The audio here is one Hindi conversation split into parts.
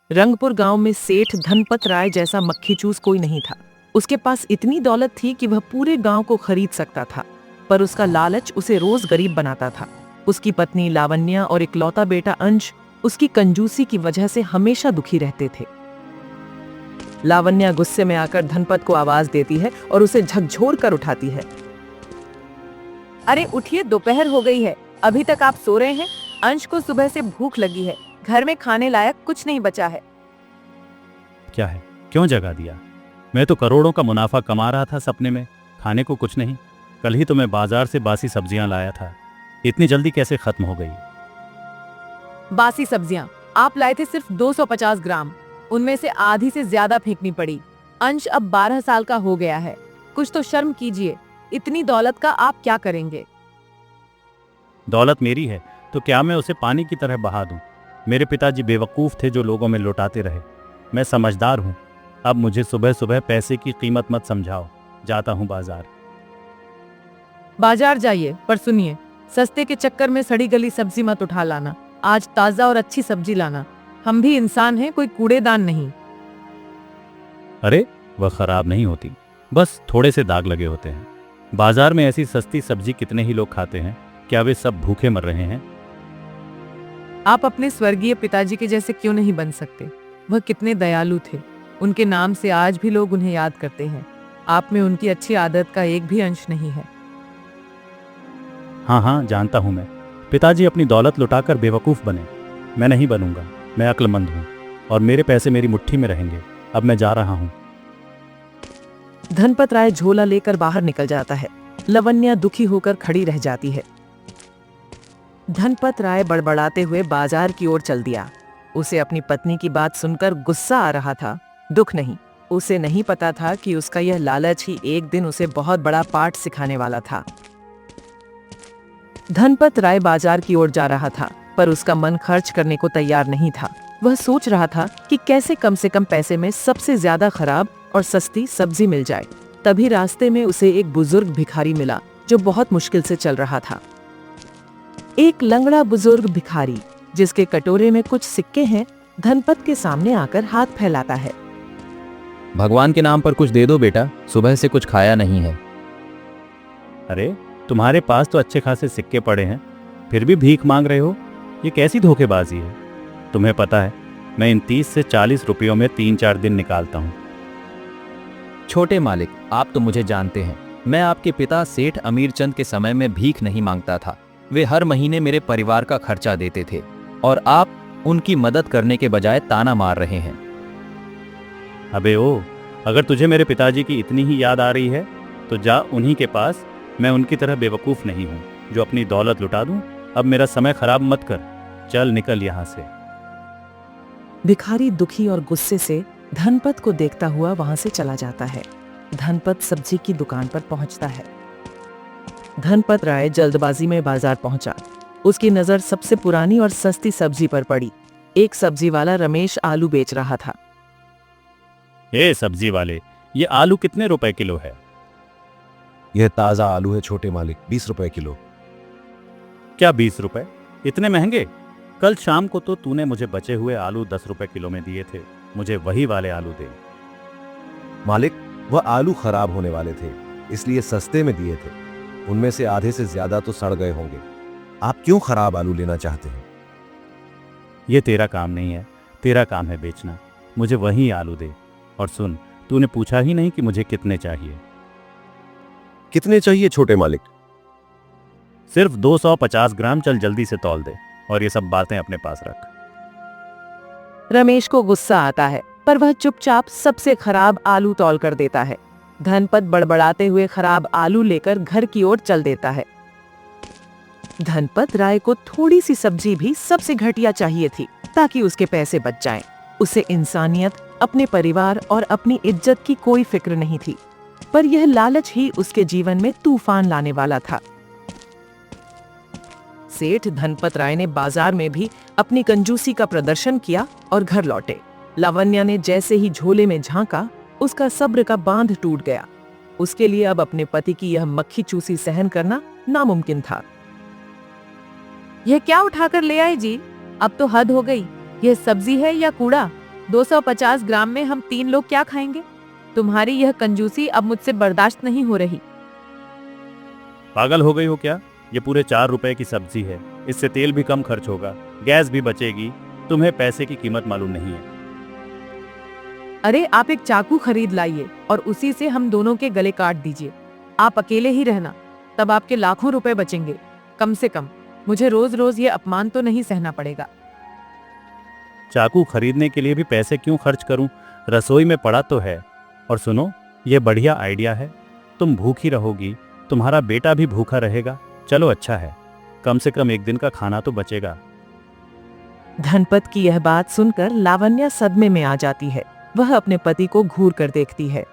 रंगपुर गांव में सेठ धनपत राय जैसा मक्खी चूस कोई नहीं था। उसके पास इतनी दौलत थी कि वह पूरे गांव को खरीद सकता था, पर उसका लालच उसे रोज गरीब बनाता था। उसकी पत्नी लावण्या और इकलौता बेटा अंश उसकी कंजूसी की वजह से हमेशा दुखी रहते थे। लावण्या गुस्से में आकर धनपत को आवाज देती है और उसे झकझोर कर उठाती है। अरे उठिए, दोपहर हो गई है, अभी तक आप सो रहे हैं। अंश को सुबह से भूख लगी है, घर में खाने लायक कुछ नहीं बचा है। क्या है, क्यों जगा दिया? मैं तो करोड़ों का मुनाफा कमा रहा था सपने में, खाने को कुछ नहीं। कल ही तो मैं बाजार से बासी सब्जियां लाया था, इतनी जल्दी कैसे खत्म हो गई? बासी सब्जियां आप लाए थे सिर्फ 250 ग्राम, उनमें से आधी से ज्यादा फेंकनी पड़ी। अंश अब 12 साल का हो गया है, कुछ तो शर्म कीजिए। इतनी दौलत का आप क्या करेंगे? दौलत मेरी है तो क्या मैं उसे पानी की तरह बहा दूं? मेरे पिताजी बेवकूफ़ थे जो लोगों में लुटाते रहे। मैं समझदार हूं। अब मुझे सुबह सुबह पैसे की कीमत मत समझाओ। जाता हूं बाजार। बाजार जाइए, पर सुनिए, सस्ते के चक्कर में सड़ी गली सब्जी मत उठा लाना। आज ताजा और अच्छी सब्जी लाना। हम भी इंसान हैं, कोई कूड़ेदान नहीं। अरे वह खराब नहीं होती, बस थोड़े से दाग लगे होते हैं। बाजार में ऐसी सस्ती सब्जी कितने ही लोग खाते हैं, क्या वे सब भूखे मर रहे हैं? आप अपने स्वर्गीय पिताजी के जैसे क्यों नहीं बन सकते? वह कितने दयालु थे, उनके नाम से आज भी लोग उन्हें याद करते हैं। आप में उनकी अच्छी आदत का एक भी अंश नहीं है। हाँ हाँ, जानता हूं मैं। पिताजी अपनी दौलत लुटाकर बेवकूफ़ बने। मैं नहीं बनूंगा, मैं अक्लमंद हूं और मेरे पैसे मेरी मुट्ठी में रहेंगे। अब मैं जा रहा हूं। धनपत राय झोला लेकर बाहर निकल जाता है। लावण्या दुखी होकर खड़ी रह जाती है। धनपत राय बड़बड़ाते हुए बाजार की ओर चल दिया। उसे अपनी पत्नी की बात सुनकर गुस्सा आ रहा था, दुख नहीं। उसे नहीं पता था कि उसका यह लालच ही एक दिन उसे बहुत बड़ा पाठ सिखाने वाला था। धनपत राय बाजार की ओर जा रहा था, पर उसका मन खर्च करने को तैयार नहीं था। वह सोच रहा था कि कैसे कम से कम पैसे में सबसे ज्यादा खराब और सस्ती सब्जी मिल जाए। तभी रास्ते में उसे एक बुजुर्ग भिखारी मिला जो बहुत मुश्किल से चल रहा था। एक लंगड़ा बुजुर्ग भिखारी जिसके कटोरे में कुछ सिक्के हैं, धनपत के सामने आकर हाथ फैलाता है। भगवान के नाम पर कुछ दे दो बेटा, सुबह से कुछ खाया नहीं है। अरे तुम्हारे पास तो अच्छे खासे सिक्के पड़े हैं, फिर भी भीख मांग रहे हो? ये कैसी धोखेबाजी है? तुम्हें पता है मैं इन 30 से 40 रुपयों में 3-4 दिन निकालता हूँ। छोटे मालिक, आप तो मुझे जानते हैं। मैं आपके पिता सेठ अमीरचंद के समय में भीख नहीं मांगता था। वे हर महीने मेरे परिवार का खर्चा देते थे और आप उनकी मदद करने के बजाय ताना मार रहे हैं। अबे ओ, अगर तुझे मेरे पिताजी की इतनी ही याद आ रही है तो जा उन्हीं के पास। मैं उनकी तरह बेवकूफ़ नहीं हूँ जो अपनी दौलत लुटा दूँ। अब मेरा समय खराब मत कर, चल निकल यहाँ से। भिखारी दुखी और गुस्से से धनपत को देखता हुआ वहां से चला जाता है। धनपत सब्जी की दुकान पर पहुंचता है। धनपत राय जल्दबाजी में बाजार पहुंचा। उसकी नजर सबसे पुरानी और सस्ती सब्जी पर पड़ी। एक सब्जी वाला रमेश आलू बेच रहा था। हे सब्जी वाले, ये आलू कितने रुपए किलो है? यह ताजा आलू है छोटे मालिक, 20 रुपए किलो। क्या 20 रुपए? इतने महंगे? कल शाम को तो तूने मुझे बचे हुए आलू 10 रुपए किलो में दिए थे। मुझे वही वाले आलू दे। मालिक, वह आलू खराब होने वाले थे, इसलिए सस्ते में दिए थे। उनमें से आधे से ज्यादा तो सड़ गए होंगे। आप क्यों खराब आलू लेना चाहते हैं? ये तेरा काम नहीं है, तेरा काम है बेचना। मुझे वही आलू दे। और सुन, तूने पूछा ही नहीं कि मुझे कितने चाहिए। कितने चाहिए छोटे मालिक? सिर्फ 250 ग्राम। चल जल्दी से तौल दे और ये सब बातें अपने पास रख। रमेश को गुस्सा आता है, पर वह चुपचाप सबसे खराब आलू तौल कर देता है। धनपत बड़बड़ाते हुए खराब आलू लेकर घर की ओर चल देता है। धनपत राय को थोड़ी सी सब्जी भी सबसे घटिया चाहिए थी ताकि उसके पैसे बच जाएं। उसे इंसानियत, अपने परिवार और अपनी इज्जत की कोई फिक्र नहीं थी, पर यह लालच ही उसके जीवन में तूफान लाने वाला था। सेठ धनपत राय ने बाजार में भी अपनी कंजूसी का प्रदर्शन किया और घर लौटे। लावण्या ने जैसे ही झोले में झांका, उसका सब्र का बांध टूट गया। उसके लिए अब अपने पति की यह मक्खी चूसी सहन करना नामुमकिन था। यह क्या उठाकर ले आए जी? अब तो हद हो गई। यह सब्जी है या कूड़ा? 250 ग्राम में हम 3 लोग क्या खाएंगे? तुम्हारी यह कंजूसी अब मुझसे बर्दाश्त नहीं हो रही। पागल हो गई हो क्या? ये पूरे 4 रुपए की सब्जी है, इससे तेल भी कम खर्च होगा, गैस भी बचेगी। तुम्हें पैसे की कीमत मालूम नहीं है। अरे आप एक चाकू खरीद लाइए और उसी से हम दोनों के गले काट दीजिए। आप अकेले ही रहना, तब आपके लाखों रुपए बचेंगे। कम से कम मुझे रोज रोज ये अपमान तो नहीं सहना पड़ेगा। चाकू खरीदने के लिए भी पैसे क्यों खर्च करूं? रसोई में पड़ा तो है। और सुनो, ये बढ़िया आइडिया है। तुम भूखी रहोगी, तुम्हारा बेटा भी भूखा रहेगा। चलो अच्छा है, कम से कम एक दिन का खाना तो बचेगा। धनपत की यह बात सुनकर लावण्या सदमे में आ जाती है। वह अपने पति को घूर कर देखती है।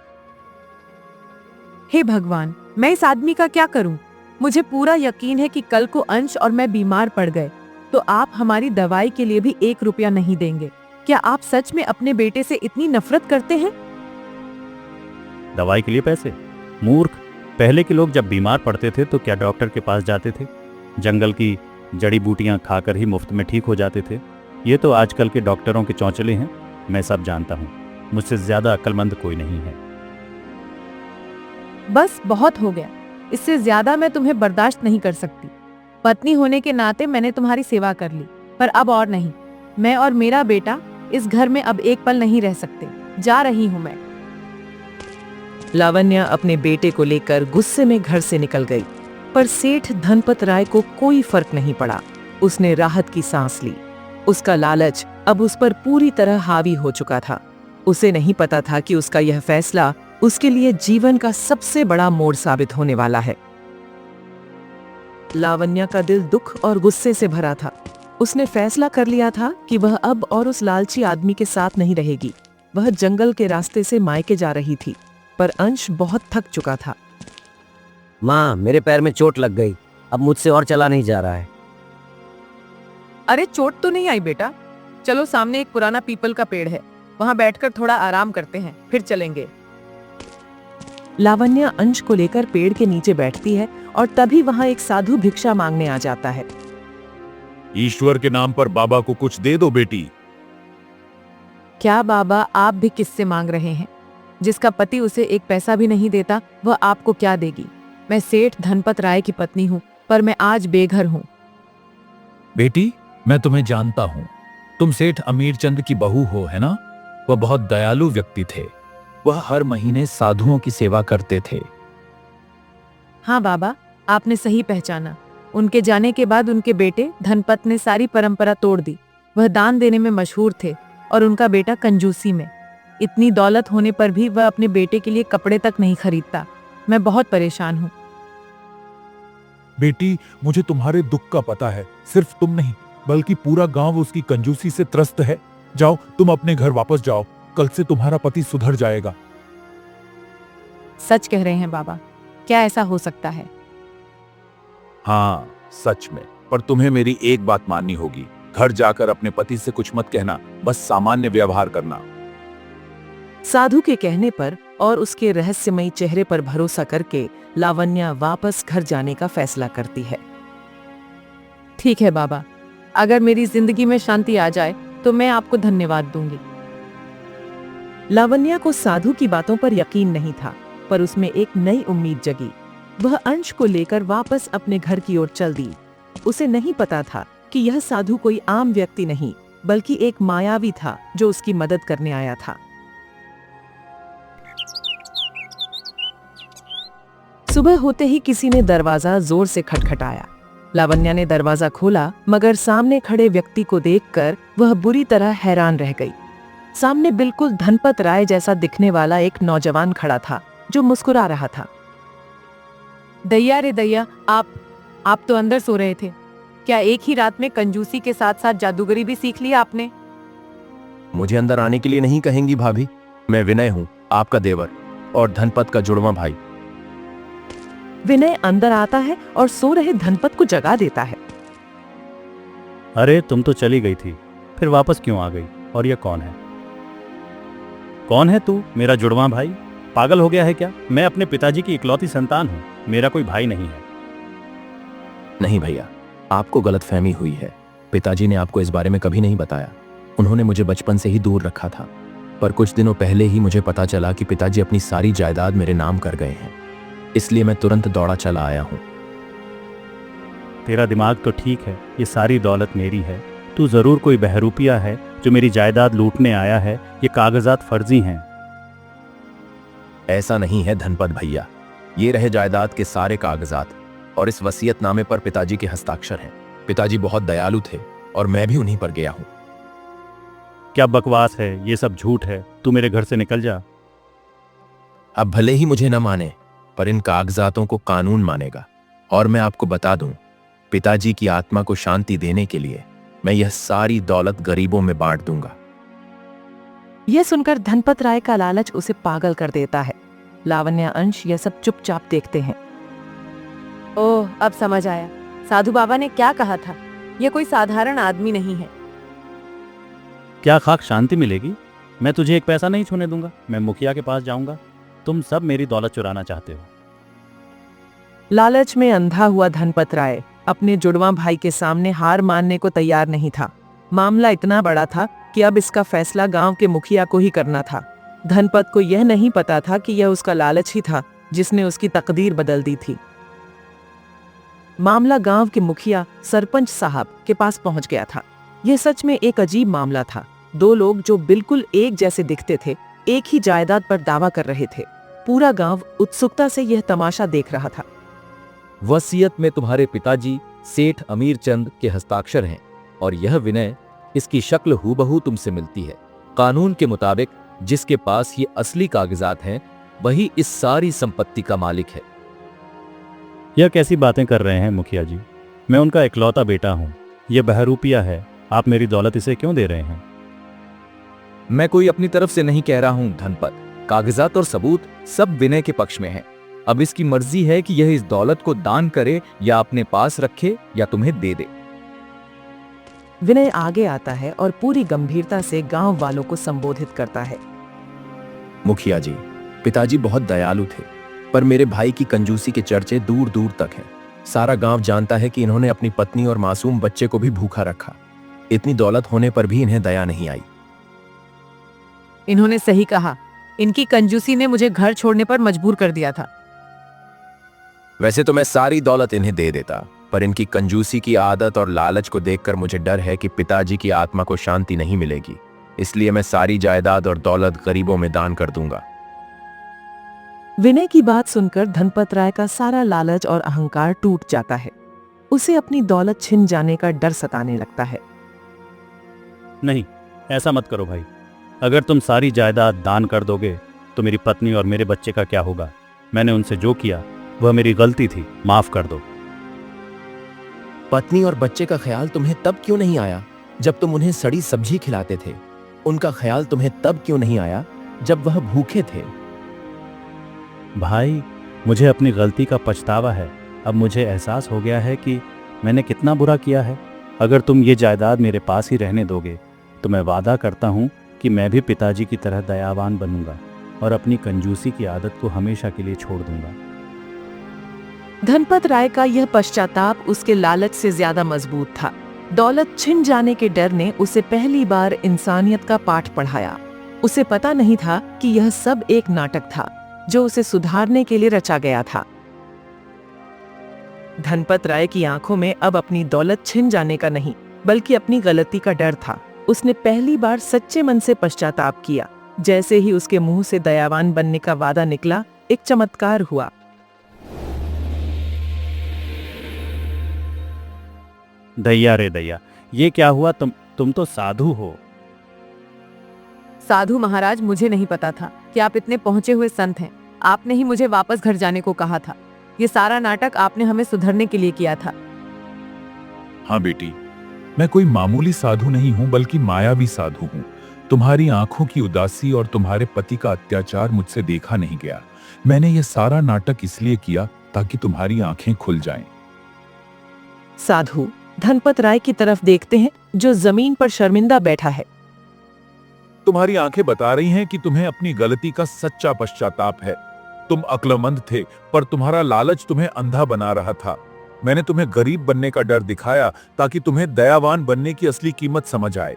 हे भगवान, मैं इस आदमी का क्या करूं? मुझे पूरा यकीन है कि कल को अंश और मैं बीमार पड़ गए तो आप हमारी दवाई के लिए भी 1 रुपया नहीं देंगे। क्या आप सच में अपने बेटे से इतनी नफरत करते हैं? दवाई के लिए पैसे? मूर्ख! पहले के लोग जब बीमार पड़ते थे तो क्या डॉक्टर के पास जाते थे? जंगल की जड़ी बूटियां खाकर ही मुफ्त में ठीक हो जाते थे। ये तो आजकल के डॉक्टरों के चौंचले हैं। मैं सब जानता हूँ, मुझसे ज्यादा अक्लमंद कोई नहीं है। बस बहुत हो गया, इससे ज्यादा मैं तुम्हें बर्दाश्त नहीं कर सकती। पत्नी होने के नाते मैंने तुम्हारी सेवा कर ली, पर अब और नहीं। मैं और मेरा बेटा इस घर में अब एक पल नहीं रह सकते। जा रही हूँ मैं। लावण्या अपने बेटे को लेकर गुस्से में घर से निकल गई, पर सेठ धनपत राय को कोई फर्क नहीं पड़ा। उसने राहत की सांस ली। उसका लालच अब उस पर पूरी तरह हावी हो चुका था। उसे नहीं पता था कि उसका यह फैसला उसके लिए जीवन का सबसे बड़ा मोड़ साबित होने वाला है। लावण्या का दिल दुख और गुस्से से भरा था। उसने फैसला कर लिया था कि वह अब और उस लालची आदमी के साथ नहीं रहेगी। वह जंगल के रास्ते से मायके जा रही थी, पर अंश बहुत थक चुका था। माँ, मेरे पैर में चोट लग गई, अब मुझसे और चला नहीं जा रहा है। अरे चोट तो नहीं आई बेटा, चलो सामने एक पुराना पीपल का पेड़ है, वहाँ बैठकर थोड़ा आराम करते हैं, फिर चलेंगे। लावण्या अंश को लेकर पेड़ के नीचे बैठती है और तभी वहाँ एक साधु भिक्षा मांगने आ जाता है। ईश्वर के नाम पर बाबा को कुछ दे दो बेटी। क्या बाबा, आप भी किससे मांग रहे हैं? जिसका पति उसे 1 पैसा भी नहीं देता, वह आपको क्या देगी? मैं सेठ धनपत राय की पत्नी हूँ, पर मैं आज बेघर हूँ। बेटी, मैं तुम्हें जानता हूँ। तुम सेठ अमीरचंद की बहू हो, है ना? वह बहुत दयालु व्यक्ति थे। वह हर महीने साधुओं की सेवा करते थे। हाँ बाबा, आपने सही पहचाना। उनके जाने के बाद उनके बेटे धनपत ने सारी परंपरा तोड़ दी। वह दान देने में मशहूर थे और उनका बेटा कंजूसी में। इतनी दौलत होने पर भी वह अपने बेटे के लिए कपड़े तक नहीं खरीदता। मैं बहुत परेशान हूँ। बेटी, मुझे तुम्हारे दुख का पता है। सिर्फ तुम नहीं, बल्कि पूरा गांव उसकी कंजूसी से त्रस्त है। जाओ, तुम अपने घर वापस जाओ। कल से तुम्हारा पति सुधर जाएगा। सच कह रहे हैं बाबा, क्या ऐसा हो सकता है? हाँ, सच में। पर तुम्हें मेरी एक बात माननी होगी। घर जाकर अपने पति से कुछ मत कहना, बस सामान्य व्यवहार करना। साधु के कहने पर और उसके रहस्यमयी चेहरे पर भरोसा करके लावण्या वापस घर जाने का फैसला करती है। ठीक है बाबा, अगर मेरी जिंदगी में शांति आ जाए तो मैं आपको धन्यवाद दूंगी। लावण्या को साधु की बातों पर यकीन नहीं था, पर उसमें एक नई उम्मीद जगी। वह अंश को लेकर वापस अपने घर की ओर चल दी। उसे नहीं पता था कि यह साधु कोई आम व्यक्ति नहीं, बल्कि एक मायावी था जो उसकी मदद करने आया था। सुबह होते ही किसी ने दरवाजा जोर से खटखटाया। लावण्या ने दरवाजा खोला, मगर सामने खड़े व्यक्ति को देखकर वह बुरी तरह हैरान रह गई। सामने बिल्कुल धनपत राय जैसा दिखने वाला एक नौजवान खड़ा था जो मुस्कुरा रहा था। दैया रे दैया, आप तो अंदर सो रहे थे। क्या एक ही रात में कंजूसी के साथ साथ जादूगरी भी सीख लिया आपने? मुझे अंदर आने के लिए नहीं कहेंगी भाभी। मैं विनय हूँ, आपका देवर और धनपत का जुड़वा भाई। विनय अंदर आता है और सो रहे धनपत को जगा देता है। अरे तुम तो चली गई थी, फिर वापस क्यों आ गई? और ये कौन है? कौन है तू, मेरा जुड़वा भाई? पागल हो गया है क्या? मैं अपने पिताजी की इकलौती संतान हूँ, मेरा कोई भाई नहीं है। नहीं भैया, आपको गलतफहमी हुई है। पिताजी ने आपको इस बारे में कभी नहीं बताया। उन्होंने मुझे बचपन से ही दूर रखा था, पर कुछ दिनों पहले ही मुझे पता चला कि पिताजी अपनी सारी जायदाद मेरे नाम कर गए हैं। इसलिए मैं तुरंत दौड़ा चला आया हूं। तेरा दिमाग तो ठीक है, ये सारी दौलत मेरी है। तू जरूर कोई बहरूपिया है जो मेरी जायदाद लूटने आया है। ये कागजात फर्जी हैं। ऐसा नहीं है धनपत भैया, ये रहे जायदाद के सारे कागजात और इस वसीयतनामे पर पिताजी के हस्ताक्षर हैं। पिताजी बहुत दयालु थे और मैं भी उन्हीं पर गया हूं। क्या बकवास है, ये सब झूठ है। तू मेरे घर से निकल जा। अब भले ही मुझे न माने, पर इन कागजातों को कानून मानेगा। और मैं आपको बता दूं, पिताजी की आत्मा को शांति देने के लिए मैं यह सारी दौलत गरीबों में बांट दूंगा। यह सुनकर धनपत राय का लालच उसे पागल कर देता है। लावण्य, अंश यह सब चुपचाप देखते हैं। ओह, अब समझ आया साधु बाबा ने क्या कहा था। यह कोई साधारण आदमी नहीं है। क्या खाक शांति मिलेगी? मैं तुझे एक पैसा नहीं छूने दूंगा। मैं मुखिया के पास जाऊंगा। तुम सब मेरी दौलत चुराना चाहते हो। लालच में अंधा हुआ धनपत राय अपने जुड़वा भाई के सामने हार मानने को तैयार नहीं था। मामला इतना बड़ा था कि अब इसका फैसला गांव के मुखिया को ही करना था। धनपत को यह नहीं पता था कि यह उसका लालच ही था जिसने उसकी तकदीर बदल दी थी। मामला गांव के मुखिया सरपंच साहब के पास पहुंच गया था। यह सच में एक अजीब मामला था। दो लोग जो बिल्कुल एक जैसे दिखते थे, एक ही जायदाद पर दावा कर रहे थे। पूरा गांव उत्सुकता से यह तमाशा देख रहा था। वसीयत में तुम्हारे पिताजी सेठ अमीर चंद के हस्ताक्षर हैं और यह विनय, इसकी शक्ल हूबहू तुमसे मिलती है। कानून के मुताबिक जिसके पास ये असली कागजात हैं, वही इस सारी संपत्ति का मालिक है। यह कैसी बातें कर रहे हैं मुखिया जी? मैं उनका इकलौता बेटा हूँ। यह बहरूपिया है। आप मेरी दौलत इसे क्यों दे रहे हैं? मैं कोई अपनी तरफ से नहीं कह रहा हूं धनपत। कागजात और सबूत सब विनय के पक्ष में हैं। अब इसकी मर्जी है कि यह इस दौलत को दान करे या अपने पास रखे या तुम्हें दे दे। विनय आगे आता है और पूरी गंभीरता से गांव वालों को संबोधित करता है। मुखिया जी, पिताजी बहुत दयालु थे, पर मेरे भाई की कंजूसी के चर्चे दूर दूर तक हैं। सारा गांव जानता है कि इन्होंने अपनी पत्नी और मासूम बच्चे को भी भूखा रखा। इतनी दौलत होने पर भी इन्हें दया नहीं आई। इन्होंने सही कहा। इनकी कंजूसी ने मुझे घर छोड़ने पर मजबूर कर दिया था। वैसे तो मैं सारी दौलत इन्हें दे देता, पर इनकी कंजूसी की आदत और लालच को देखकर मुझे डर है कि पिताजी की आत्मा को शांति नहीं मिलेगी। इसलिए मैं सारी जायदाद और दौलत गरीबों में दान कर दूंगा। विनय की बात सुनकर धनपत राय का सारा लालच और अहंकार टूट जाता है। उसे अपनी दौलत छिन जाने का डर सताने लगता है। नहीं, ऐसा मत करो भाई। अगर तुम सारी जायदाद दान कर दोगे तो मेरी पत्नी और मेरे बच्चे का क्या होगा? मैंने उनसे जो किया वह मेरी गलती थी। माफ कर दो। पत्नी और बच्चे का ख्याल तुम्हें तब क्यों नहीं आया जब तुम उन्हें सड़ी सब्जी खिलाते थे? उनका ख्याल तुम्हें तब क्यों नहीं आया जब वह भूखे थे? भाई, मुझे अपनी गलती का पछतावा है। अब मुझे एहसास हो गया है कि मैंने कितना बुरा किया है। अगर तुम ये जायदाद मेरे पास ही रहने दोगे तो मैं वादा करता हूँ कि मैं भी पिताजी की तरह दयावान बनूंगा और अपनी कंजूसी की आदत को हमेशा के लिए छोड़ दूंगा। धनपत राय का यह पश्चाताप उसके लालच से ज्यादा मजबूत था। दौलत छिन जाने के डर ने उसे पहली बार इंसानियत का पाठ पढ़ाया। उसे पता नहीं था कि यह सब एक नाटक था जो उसे सुधारने के लिए रचा गया था। धनपत राय की आंखों में अब अपनी दौलत छिन जाने का नहीं, बल्कि अपनी गलती का डर था। उसने पहली बार सच्चे मन से पश्चाताप किया। जैसे ही उसके मुंह से दयावान बनने का वादा निकला, एक चमत्कार हुआ। दैया रे दैया, ये क्या हुआ? तुम तो साधु हो। साधु महाराज, मुझे नहीं पता था कि आप इतने पहुंचे हुए संत हैं। आपने ही मुझे वापस घर जाने को कहा था। ये सारा नाटक आपने हमें सुधरने के लिए किया था। हाँ बेटी, मैं कोई मामूली साधु नहीं हूं, बल्कि मायावी साधु हूं। तुम्हारी आंखों की उदासी और तुम्हारे पति का अत्याचार मुझसे देखा नहीं गया। मैंने यह सारा नाटक इसलिए किया ताकि तुम्हारी आंखें खुल जाएं। साधु धनपत राय की तरफ देखते हैं जो जमीन पर शर्मिंदा बैठा है। तुम्हारी आंखें बता रही हैं कि तुम्हें अपनी गलती का सच्चा पश्चाताप है। तुम अक्लमंद थे, पर तुम्हारा लालच तुम्हें अंधा बना रहा था। मैंने तुम्हें गरीब बनने का डर दिखाया ताकि तुम्हें दयावान बनने की असली कीमत समझ आए।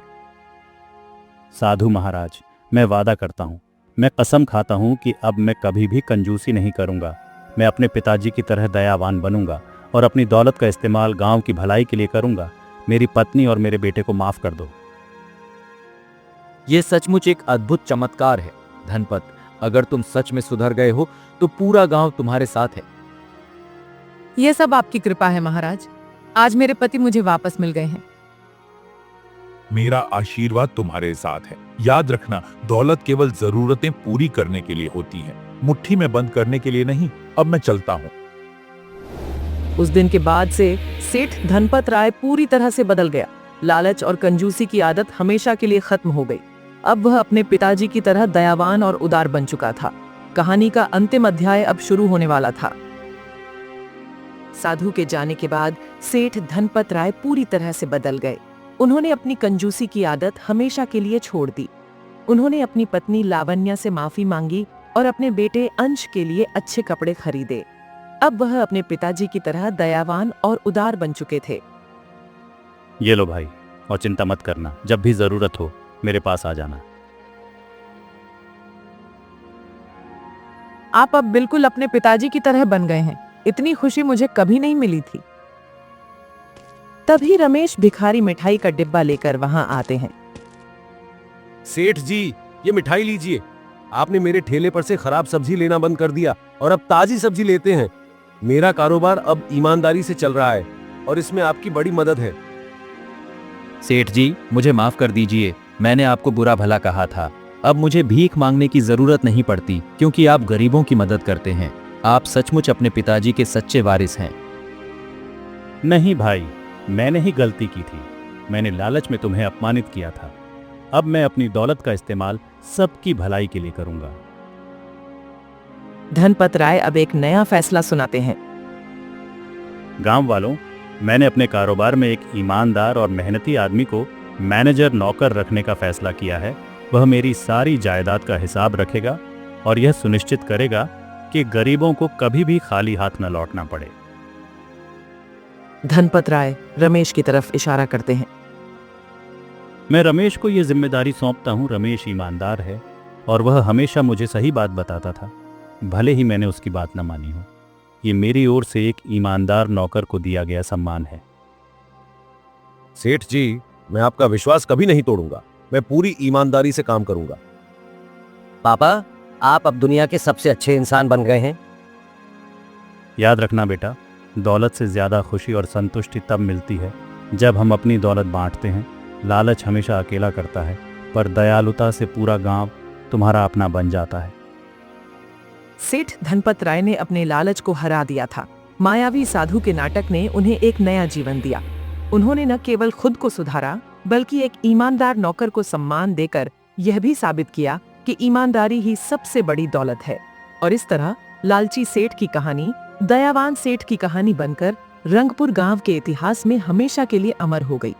साधु महाराज, मैं वादा करता हूँ, मैं कसम खाता हूँ कि अब मैं कभी भी कंजूसी नहीं करूँगा। मैं अपने पिताजी की तरह दयावान बनूंगा और अपनी दौलत का इस्तेमाल गांव की भलाई के लिए करूंगा। मेरी पत्नी और मेरे बेटे को माफ कर दो। ये सचमुच एक अद्भुत चमत्कार है धनपत। अगर तुम सच में सुधर गए हो तो पूरा गांव तुम्हारे साथ है। ये सब आपकी कृपा है महाराज। आज मेरे पति मुझे वापस मिल गए हैं। मेरा आशीर्वाद तुम्हारे साथ है। याद रखना, दौलत केवल जरूरतें पूरी करने के लिए होती है, मुट्ठी में बंद करने के लिए नहीं। अब मैं चलता हूँ। उस दिन के बाद से सेठ धनपत राय पूरी तरह से बदल गया। लालच और कंजूसी की आदत हमेशा के लिए खत्म हो गई। अब वह अपने पिताजी की तरह दयावान और उदार बन चुका था। कहानी का अंतिम अध्याय अब शुरू होने वाला था। साधु के जाने के बाद सेठ धनपत राय पूरी तरह से बदल गए। उन्होंने अपनी कंजूसी की आदत हमेशा के लिए छोड़ दी। उन्होंने अपनी पत्नी लावण्या से माफी मांगी और अपने बेटे अंश के लिए अच्छे कपड़े खरीदे। अब वह अपने पिताजी की तरह दयावान और उदार बन चुके थे। ये लो भाई, और चिंता मत करना, जब भी जरूरत हो मेरे पास आ जाना। आप अब बिल्कुल अपने पिताजी की तरह बन गए हैं। इतनी खुशी मुझे कभी नहीं मिली थी। तभी रमेश भिखारी मिठाई का डिब्बा लेकर वहां आते हैं। सेठ जी, ये मिठाई लीजिए। आपने मेरे ठेले पर से खराब सब्जी लेना बंद कर दिया और अब ताजी सब्जी लेते हैं। मेरा कारोबार अब ईमानदारी से चल रहा है और इसमें आपकी बड़ी मदद है। सेठ जी, मुझे माफ कर दीजिए। मैंने आपको बुरा भला कहा था। अब मुझे भीख मांगने की जरूरत नहीं पड़ती क्योंकि आप गरीबों की मदद करते हैं। आप सचमुच अपने पिताजी के सच्चे वारिस हैं। नहीं भाई, मैंने ही गलती की थी। मैंने लालच में तुम्हें अपमानित किया था। अब मैं अपनी दौलत का इस्तेमाल सबकी भलाई के लिए करूंगा। धनपत राय अब एक नया फैसला सुनाते हैं। गांव वालों, मैंने अपने कारोबार में एक ईमानदार और मेहनती आदमी को मैनेजर नौकर रखने का फैसला किया है। वह मेरी सारी जायदाद का हिसाब रखेगा और यह सुनिश्चित करेगा कि गरीबों को कभी भी खाली हाथ न लौटना पड़े। धनपत राय रमेश की तरफ इशारा करते हैं। मैं रमेश को यह जिम्मेदारी सौंपता हूँ। रमेश ईमानदार है और वह हमेशा मुझे सही बात बताता था, भले ही मैंने उसकी बात न मानी हो। ये मेरी ओर से एक ईमानदार नौकर को दिया गया सम्मान है। सेठ जी, मैं आपका विश्वास कभी नहीं तोड़ूंगा। मैं पूरी ईमानदारी से काम करूंगा। पापा, आप अब दुनिया के सबसे अच्छे इंसान बन गए हैं। याद रखना बेटा, दौलत से ज्यादा खुशी और संतुष्टि तब मिलती है जब हम अपनी दौलत बांटते हैं। लालच हमेशा अकेला करता है, पर दयालुता से पूरा गांव तुम्हारा अपना बन जाता है। सेठ धनपत राय ने अपने लालच को हरा दिया था। मायावी साधु के नाटक ने उन्हें एक नया जीवन दिया। उन्होंने न केवल खुद को सुधारा, बल्कि एक ईमानदार नौकर को सम्मान देकर यह भी साबित किया कि ईमानदारी ही सबसे बड़ी दौलत है। और इस तरह लालची सेठ की कहानी दयावान सेठ की कहानी बनकर रंगपुर गांव के इतिहास में हमेशा के लिए अमर हो गई।